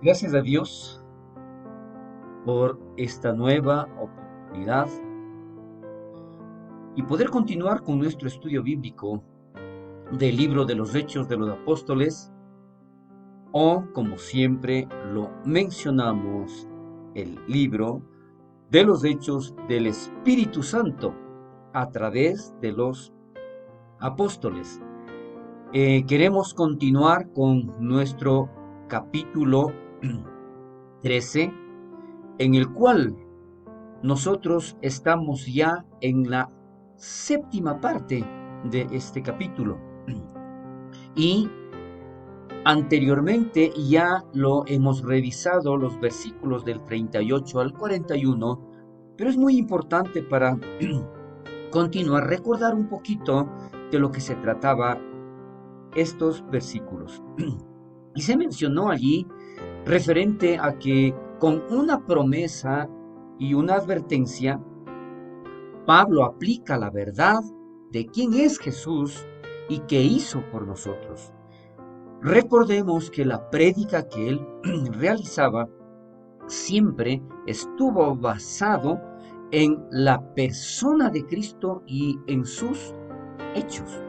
Gracias a Dios por esta nueva oportunidad y poder continuar con nuestro estudio bíblico del libro de los Hechos de los Apóstoles o, como siempre lo mencionamos, el libro de los Hechos del Espíritu Santo a través de los apóstoles. Queremos continuar con nuestro capítulo 13, en el cual nosotros estamos ya en la séptima parte de este capítulo y anteriormente ya lo hemos revisado los versículos del 38 al 41, pero es muy importante para continuar, recordar un poquito de lo que se trataba estos versículos. Y se mencionó allí referente a que con una promesa y una advertencia, Pablo aplica la verdad de quién es Jesús y qué hizo por nosotros. Recordemos que la prédica que él realizaba siempre estuvo basado en la persona de Cristo y en sus hechos.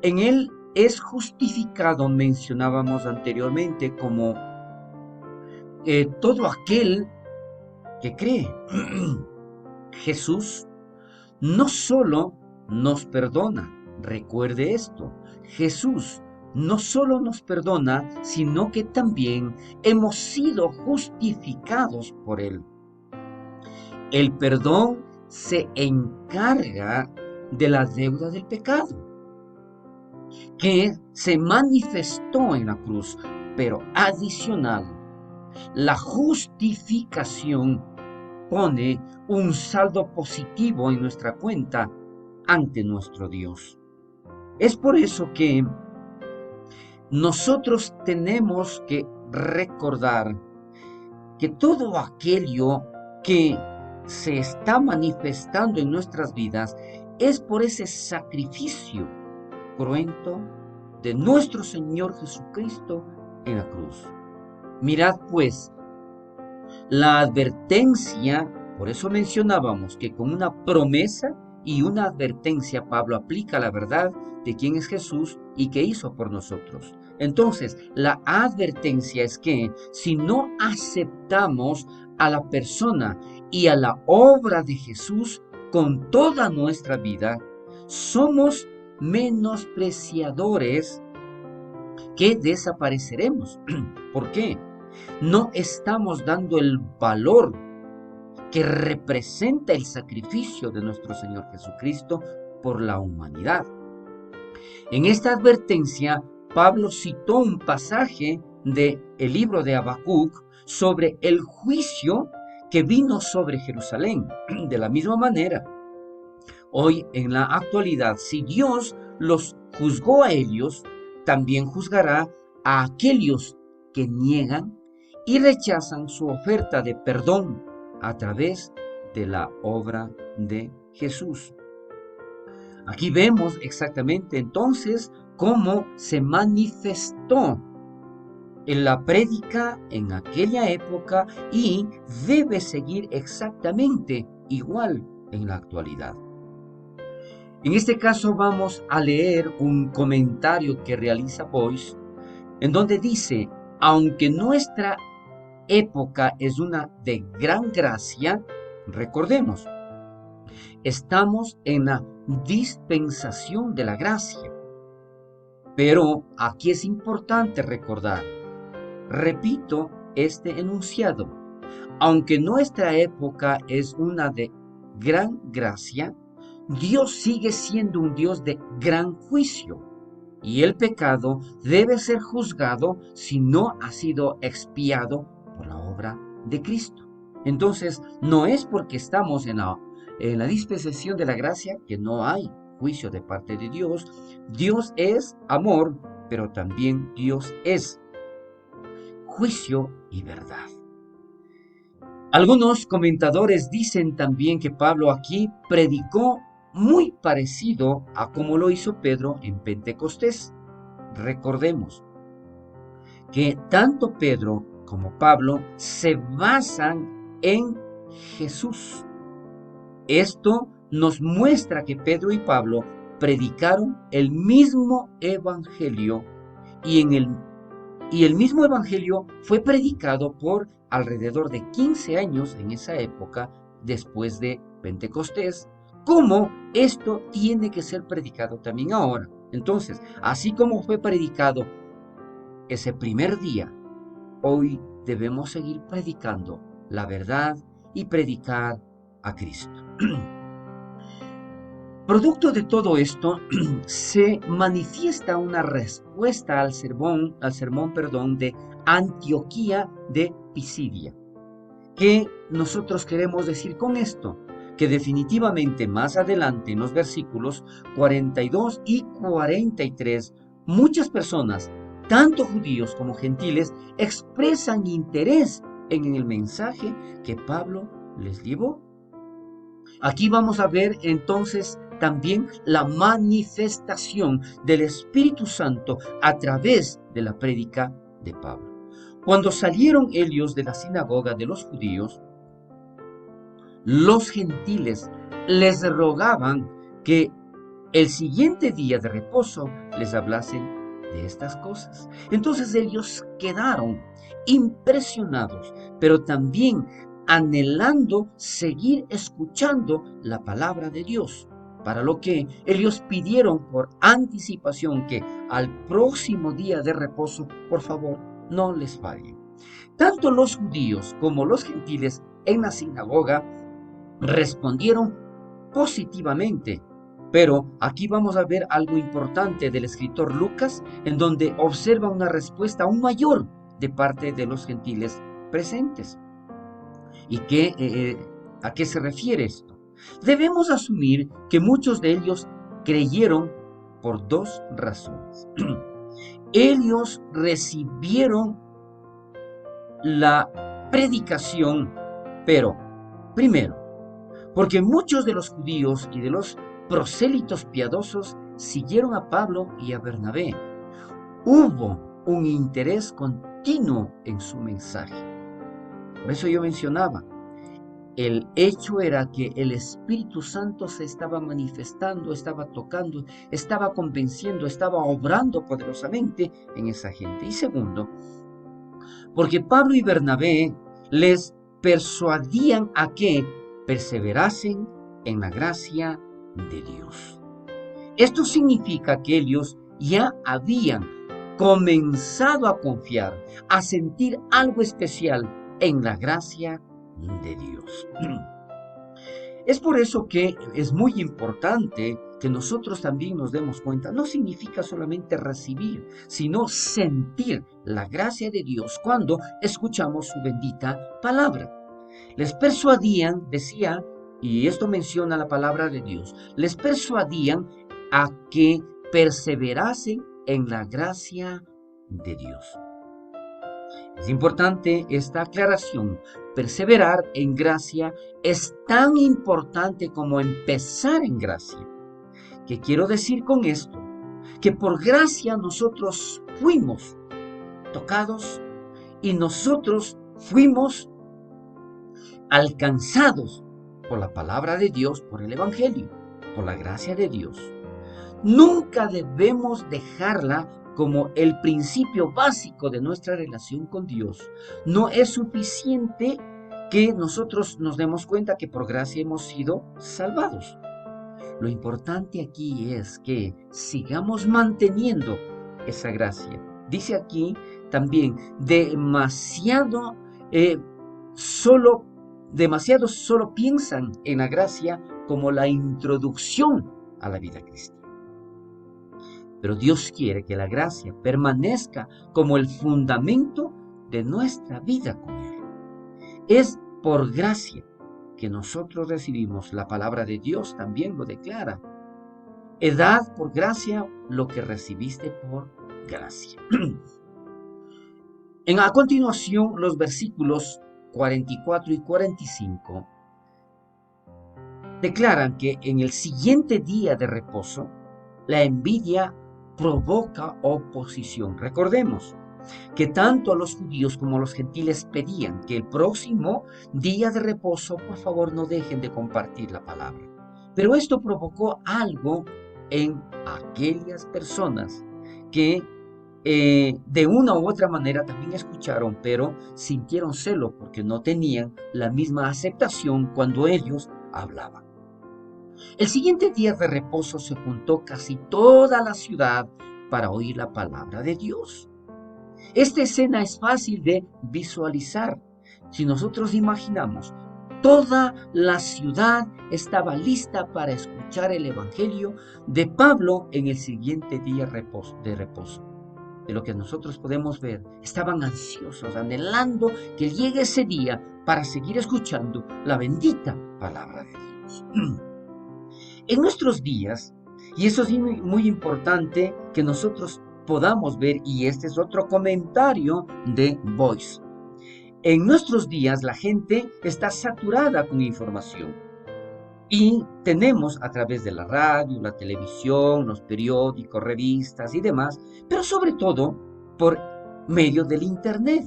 En él es justificado, mencionábamos anteriormente, como todo aquel que cree. Jesús no solo nos perdona, recuerde esto, Jesús no solo nos perdona, sino que también hemos sido justificados por Él. El perdón se encarga de la deuda del pecado, que se manifestó en la cruz, pero adicional, la justificación pone un saldo positivo en nuestra cuenta ante nuestro Dios. Es por eso que nosotros tenemos que recordar que todo aquello que se está manifestando en nuestras vidas es por ese sacrificio cruento de nuestro Señor Jesucristo en la cruz. Mirad pues, la advertencia, por eso mencionábamos que con una promesa y una advertencia Pablo aplica la verdad de quién es Jesús y qué hizo por nosotros. Entonces, la advertencia es que si no aceptamos a la persona y a la obra de Jesús con toda nuestra vida, somos menospreciadores que desapareceremos. ¿Por qué? No estamos dando el valor que representa el sacrificio de nuestro Señor Jesucristo por la humanidad. En esta advertencia, Pablo citó un pasaje del libro de Habacuc sobre el juicio que vino sobre Jerusalén. De la misma manera, hoy en la actualidad, si Dios los juzgó a ellos, también juzgará a aquellos que niegan y rechazan su oferta de perdón a través de la obra de Jesús. Aquí vemos exactamente entonces cómo se manifestó en la prédica en aquella época y debe seguir exactamente igual en la actualidad. En este caso vamos a leer un comentario que realiza Boyce, en donde dice, aunque nuestra época es una de gran gracia, recordemos, estamos en la dispensación de la gracia. Pero aquí es importante recordar, repito este enunciado, aunque nuestra época es una de gran gracia, Dios sigue siendo un Dios de gran juicio y el pecado debe ser juzgado si no ha sido expiado por la obra de Cristo. Entonces, no es porque estamos en la dispensación de la gracia que no hay juicio de parte de Dios. Dios es amor, pero también Dios es juicio y verdad. Algunos comentadores dicen también que Pablo aquí predicó muy parecido a como lo hizo Pedro en Pentecostés. Recordemos que tanto Pedro como Pablo, se basan en Jesús. Esto nos muestra que Pedro y Pablo predicaron el mismo evangelio y el mismo evangelio fue predicado por alrededor de 15 años en esa época después de Pentecostés, como esto tiene que ser predicado también ahora. Entonces, así como fue predicado ese primer día, hoy debemos seguir predicando la verdad y predicar a Cristo. Producto de todo esto, se manifiesta una respuesta al sermón, de Antioquía de Pisidia. ¿Qué nosotros queremos decir con esto? Que definitivamente más adelante en los versículos 42 y 43, muchas personas, tanto judíos como gentiles, expresan interés en el mensaje que Pablo les llevó. Aquí vamos a ver entonces también la manifestación del Espíritu Santo a través de la prédica de Pablo. Cuando salieron ellos de la sinagoga de los judíos, los gentiles les rogaban que el siguiente día de reposo les hablasen de estas cosas. Entonces ellos quedaron impresionados, pero también anhelando seguir escuchando la palabra de Dios, para lo que ellos pidieron por anticipación que al próximo día de reposo, por favor, no les falle. Tanto los judíos como los gentiles en la sinagoga respondieron positivamente. Pero aquí vamos a ver algo importante del escritor Lucas, en donde observa una respuesta aún mayor de parte de los gentiles presentes. ¿Y a qué se refiere esto? Debemos asumir que muchos de ellos creyeron por dos razones. Ellos recibieron la predicación, pero primero, porque muchos de los judíos y de los prosélitos piadosos siguieron a Pablo y a Bernabé. Hubo un interés continuo en su mensaje. Por eso yo mencionaba, el hecho era que el Espíritu Santo se estaba manifestando, estaba tocando, estaba convenciendo, estaba obrando poderosamente en esa gente. Y segundo, porque Pablo y Bernabé les persuadían a que perseverasen en la gracia de Dios. Esto significa que ellos ya habían comenzado a confiar, a sentir algo especial en la gracia de Dios. Es por eso que es muy importante que nosotros también nos demos cuenta. No significa solamente recibir, sino sentir la gracia de Dios cuando escuchamos su bendita palabra. Les persuadían, decía, y esto menciona la palabra de Dios, les persuadían a que perseverasen en la gracia de Dios. Es importante esta aclaración. Perseverar en gracia es tan importante como empezar en gracia. ¿Qué quiero decir con esto? Que por gracia nosotros fuimos tocados y nosotros fuimos alcanzados por la palabra de Dios, por el Evangelio, por la gracia de Dios. Nunca debemos dejarla como el principio básico de nuestra relación con Dios. No es suficiente que nosotros nos demos cuenta que por gracia hemos sido salvados. Lo importante aquí es que sigamos manteniendo esa gracia. Dice aquí también, demasiado solo piensan en la gracia como la introducción a la vida cristiana. Pero Dios quiere que la gracia permanezca como el fundamento de nuestra vida con Él. Es por gracia que nosotros recibimos. La palabra de Dios también lo declara. Dad por gracia lo que recibiste por gracia. A continuación, los versículos 44 y 45 declaran que en el siguiente día de reposo, la envidia provoca oposición. Recordemos, que tanto los judíos como los gentiles pedían que el próximo día de reposo, por favor, no dejen de compartir la palabra. Pero esto provocó algo en aquellas personas que de una u otra manera también escucharon, pero sintieron celo porque no tenían la misma aceptación cuando ellos hablaban. El siguiente día de reposo se juntó casi toda la ciudad para oír la palabra de Dios. Esta escena es fácil de visualizar. Si nosotros imaginamos, toda la ciudad estaba lista para escuchar el evangelio de Pablo en el siguiente día de reposo. De lo que nosotros podemos ver, estaban ansiosos, anhelando que llegue ese día para seguir escuchando la bendita palabra de Dios. En nuestros días, y eso es muy importante que nosotros podamos ver, y este es otro comentario de Voice. En nuestros días la gente está saturada con información y tenemos a través de la radio, la televisión, los periódicos, revistas y demás, pero sobre todo por medio del internet.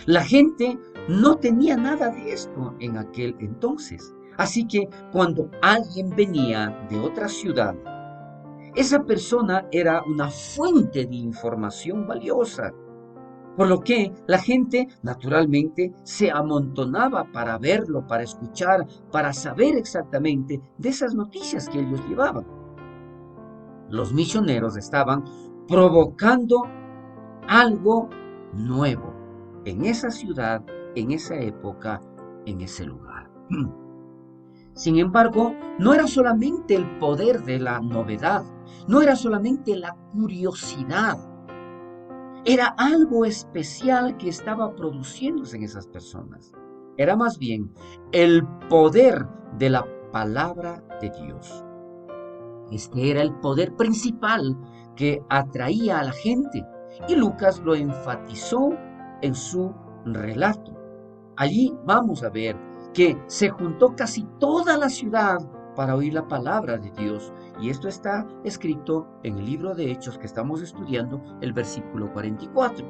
La gente no tenía nada de esto en aquel entonces. Así que cuando alguien venía de otra ciudad, esa persona era una fuente de información valiosa, por lo que la gente naturalmente se amontonaba para verlo, para escuchar, para saber exactamente de esas noticias que ellos llevaban. Los misioneros estaban provocando algo nuevo en esa ciudad, en esa época, en ese lugar. Sin embargo, no era solamente el poder de la novedad, no era solamente la curiosidad, era algo especial que estaba produciéndose en esas personas. Era más bien el poder de la palabra de Dios. Este era el poder principal que atraía a la gente y Lucas lo enfatizó en su relato. Allí vamos a ver que se juntó casi toda la ciudad para oír la palabra de Dios. Y esto está escrito en el libro de Hechos que estamos estudiando, el versículo 44.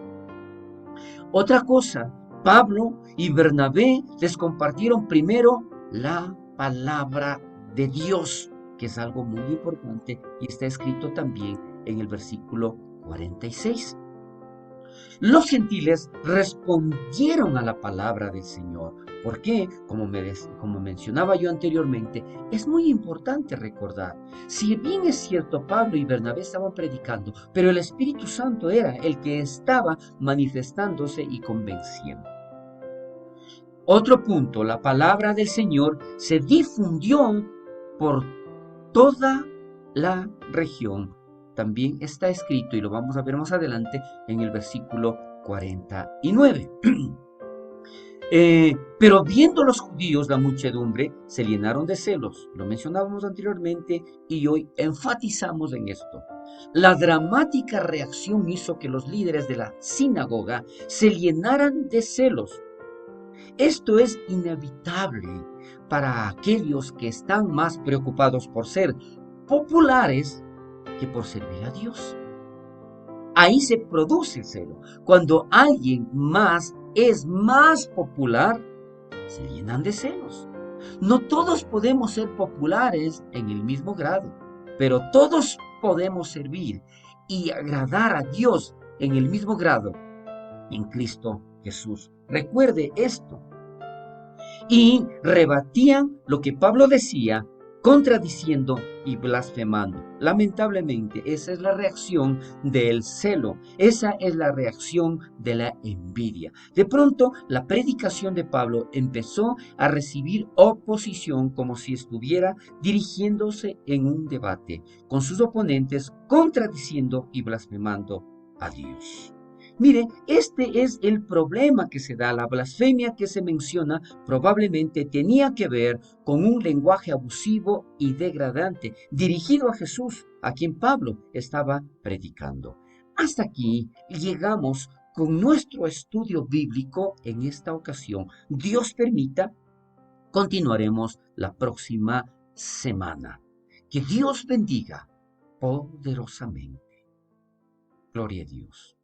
Otra cosa, Pablo y Bernabé les compartieron primero la palabra de Dios, que es algo muy importante y está escrito también en el versículo 46. Los gentiles respondieron a la palabra del Señor. ¿Por qué? Como mencionaba yo anteriormente, es muy importante recordar, si bien es cierto Pablo y Bernabé estaban predicando, pero el Espíritu Santo era el que estaba manifestándose y convenciendo. Otro punto, la palabra del Señor se difundió por toda la región. También está escrito, y lo vamos a ver más adelante, en el versículo 49. Pero viendo los judíos la muchedumbre, se llenaron de celos. Lo mencionábamos anteriormente y hoy enfatizamos en esto. La dramática reacción hizo que los líderes de la sinagoga se llenaran de celos. Esto es inevitable para aquellos que están más preocupados por ser populares que por servir a Dios. Ahí se produce el celo. Cuando alguien más es más popular, se llenan de celos. No todos podemos ser populares en el mismo grado, pero todos podemos servir y agradar a Dios en el mismo grado en Cristo Jesús. Recuerde esto. Y rebatían lo que Pablo decía, contradiciendo y blasfemando. Lamentablemente, esa es la reacción del celo, esa es la reacción de la envidia. De pronto, la predicación de Pablo empezó a recibir oposición como si estuviera dirigiéndose en un debate con sus oponentes, contradiciendo y blasfemando a Dios. Mire, este es el problema que se da. La blasfemia que se menciona probablemente tenía que ver con un lenguaje abusivo y degradante dirigido a Jesús, a quien Pablo estaba predicando. Hasta aquí llegamos con nuestro estudio bíblico en esta ocasión. Dios permita, continuaremos la próxima semana. Que Dios bendiga poderosamente. Gloria a Dios.